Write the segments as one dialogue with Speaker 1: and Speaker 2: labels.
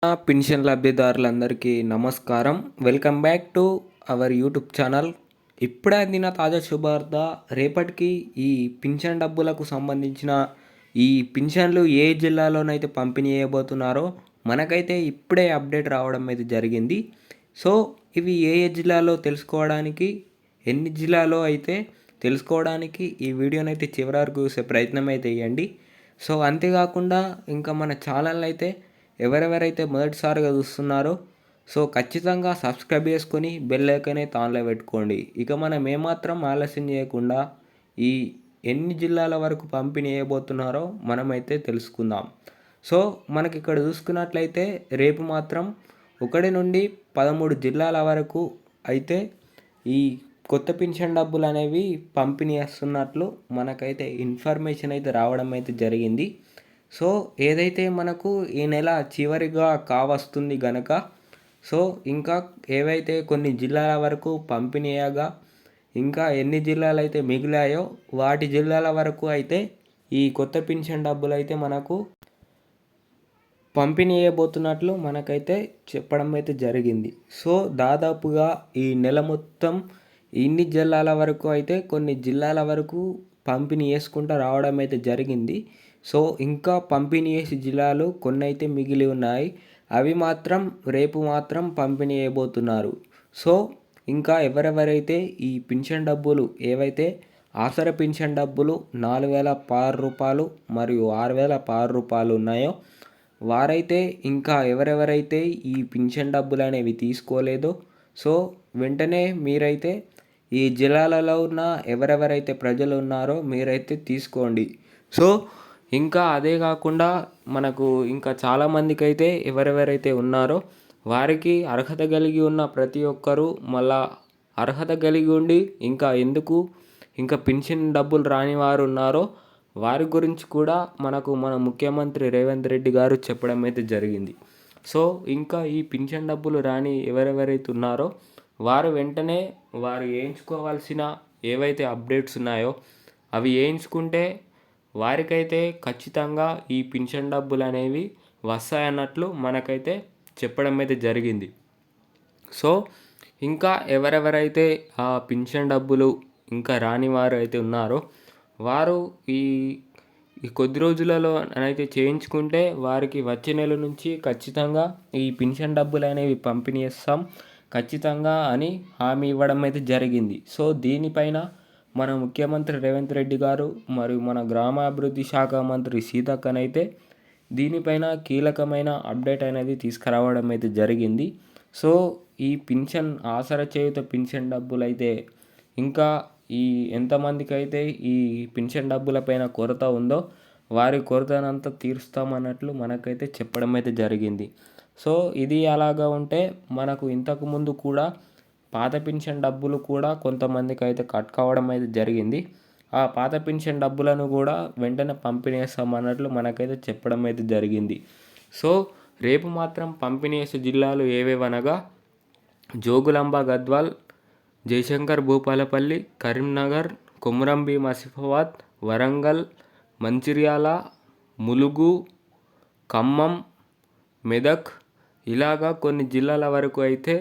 Speaker 1: Pension లబ్ధిదారులందరికీ నమస్కారం. Welcome back to our YouTube channel. ఇప్పుడే అందిన తాజా శుభార్త. రేపటికి ఈ పింఛన్ డబ్బులకు సంబంధించిన ఈ పింఛన్లు ఏ జిల్లాలోనైతే పంపిణీ చేయబోతున్నారో మనకైతే ఇప్పుడే అప్డేట్ రావడం అయితే జరిగింది. సో ఇవి ఏ ఏ జిల్లాలో తెలుసుకోవడానికి, ఎన్ని జిల్లాలో అయితే తెలుసుకోవడానికి ఈ వీడియోనైతే చివరి వరకు చూసే ప్రయత్నం అయితే చేయండి. సో అంతేకాకుండా ఇంకా మన ఛానల్ అయితే ఎవరెవరైతే మొదటిసారిగా చూస్తున్నారో సో ఖచ్చితంగా సబ్స్క్రైబ్ చేసుకొని బెల్ ఐకాన్ అయితే ఆన్లో పెట్టుకోండి. ఇక మనం ఏమాత్రం ఆలస్యం చేయకుండా ఈ ఎన్ని జిల్లాల వరకు పంపిణీ చేయబోతున్నారో మనమైతే తెలుసుకుందాం. సో మనకి ఇక్కడ చూసుకున్నట్లయితే రేపు మాత్రం 1 నుండి 13 జిల్లాల వరకు అయితే ఈ కొత్త పింఛన్ డబ్బులు అనేవి పంపిణీ చేస్తున్నట్లు మనకైతే ఇన్ఫర్మేషన్ అయితే రావడం అయితే జరిగింది. సో ఏదైతే మనకు ఈ నెల చివరిగా కావస్తుంది గనక సో ఇంకా ఏవైతే కొన్ని జిల్లాల వరకు పంపిణీ అయ్యాగా ఇంకా ఎన్ని జిల్లాలు అయితే మిగిలాయో వాటి జిల్లాల వరకు అయితే ఈ కొత్త పింఛన్ డబ్బులు అయితే మనకు పంపిణీ చేయబోతున్నట్లు మనకైతే చెప్పడం అయితే జరిగింది. సో దాదాపుగా ఈ నెల మొత్తం ఇన్ని జిల్లాల వరకు అయితే కొన్ని జిల్లాల వరకు పంపిణీ చేసుకుంటూ రావడం అయితే జరిగింది. సో ఇంకా పంపిణీ చేసే జిల్లాలు కొన్ని అయితే మిగిలి ఉన్నాయి. అవి మాత్రం రేపు మాత్రం పంపిణీ చేయబోతున్నారు. సో ఇంకా ఎవరెవరైతే ఈ పింఛన్ డబ్బులు ఏవైతే ఆసరా పింఛన్ డబ్బులు 4,016 రూపాయలు మరియు 6,016 రూపాయలు ఉన్నాయో వారైతే ఇంకా ఎవరెవరైతే ఈ పింఛన్ డబ్బులు అనేవి తీసుకోలేదో సో వెంటనే మీరైతే ఈ జిల్లాలలో ఉన్న ఎవరెవరైతే ప్రజలు ఉన్నారో మీరైతే తీసుకోండి. సో ఇంకా అదే కాకుండా మనకు ఇంకా చాలామందికి అయితే ఎవరెవరైతే ఉన్నారో వారికి అర్హత కలిగి ఉన్న ప్రతి ఒక్కరూ మళ్ళా అర్హత కలిగి ఉండి ఇంకా పింఛన్ డబ్బులు రాని వారు ఉన్నారో వారి గురించి కూడా మన ముఖ్యమంత్రి రేవంత్ రెడ్డి గారు చెప్పడం అయితే జరిగింది. సో ఇంకా ఈ పింఛన్ డబ్బులు రాని ఎవరెవరైతే ఉన్నారో వారు వెంటనే వారు వేయించుకోవాల్సిన ఏవైతే అప్డేట్స్ ఉన్నాయో అవి వేయించుకుంటే వారికైతే ఖచ్చితంగా ఈ పింఛన్ డబ్బులు అనేవి వస్తాయన్నట్లు మనకైతే చెప్పడం అయితే జరిగింది. సో ఇంకా ఎవరెవరైతే ఆ పింఛన్ డబ్బులు ఇంకా రాని వారు అయితే ఉన్నారో వారు ఈ కొద్ది రోజులలో అయితే చేయించుకుంటే వారికి వచ్చే నెల నుంచి ఖచ్చితంగా ఈ పింఛన్ డబ్బులు అనేవి పంపిణీ చేస్తాం ఖచ్చితంగా అని హామీ ఇవ్వడం అయితే జరిగింది. సో దీనిపైన మన ముఖ్యమంత్రి రేవంత్ రెడ్డి గారు మరియు మన గ్రామాభివృద్ధి శాఖ మంత్రి సీతక్కనైతే దీనిపైన కీలకమైన అప్డేట్ అనేది తీసుకురావడం అయితే జరిగింది. సో ఈ పింఛన్ ఆసరా చేయుత పింఛన్ డబ్బులు అయితే ఇంకా ఈ ఎంతమందికి అయితే ఈ పింఛన్ డబ్బులపైన కొరత ఉందో వారి కొరతనంతా తీరుస్తామన్నట్లు మనకైతే చెప్పడం అయితే జరిగింది. సో ఇది అలాగా ఉంటే మనకు ఇంతకుముందు కూడా పాత పింఛన్ డబ్బులు కూడా కొంతమందికి అయితే కట్ కావడం అయితే జరిగింది. ఆ పాత పింఛన్ డబ్బులను కూడా వెంటనే పంపిణీ చేస్తామన్నట్లు మనకైతే చెప్పడం అయితే జరిగింది. సో రేపు మాత్రం పంపిణీ చేసే జిల్లాలు ఏవేవనగా జోగులాంబ గద్వాల్, జయశంకర్ భూపాలపల్లి, కరీంనగర్, కొమురంభీం ఆసిఫాబాద్, వరంగల్, మంచిర్యాల, ములుగు, ఖమ్మం, మెదక్ ఇలాగా కొన్ని జిల్లాల వరకు అయితే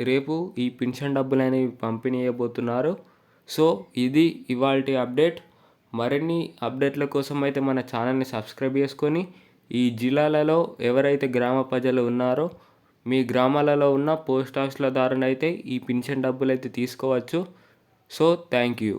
Speaker 1: రేపు ఈ పింఛన్ డబ్బులు అనేవి పంపిణీ చేయబోతున్నారు. సో ఇది ఇవాల్టి అప్డేట్. మరిన్ని అప్డేట్ల కోసం అయితే మన ఛానల్ని సబ్స్క్రైబ్ చేసుకొని ఈ జిల్లాలలో ఎవరైతే గ్రామ ప్రజలు ఉన్నారో మీ గ్రామాలలో ఉన్న పోస్ట్ ఆఫీసుల ద్వారా అయితే ఈ పింఛన్ డబ్బులు అయితే తీసుకోవచ్చు. So thank you.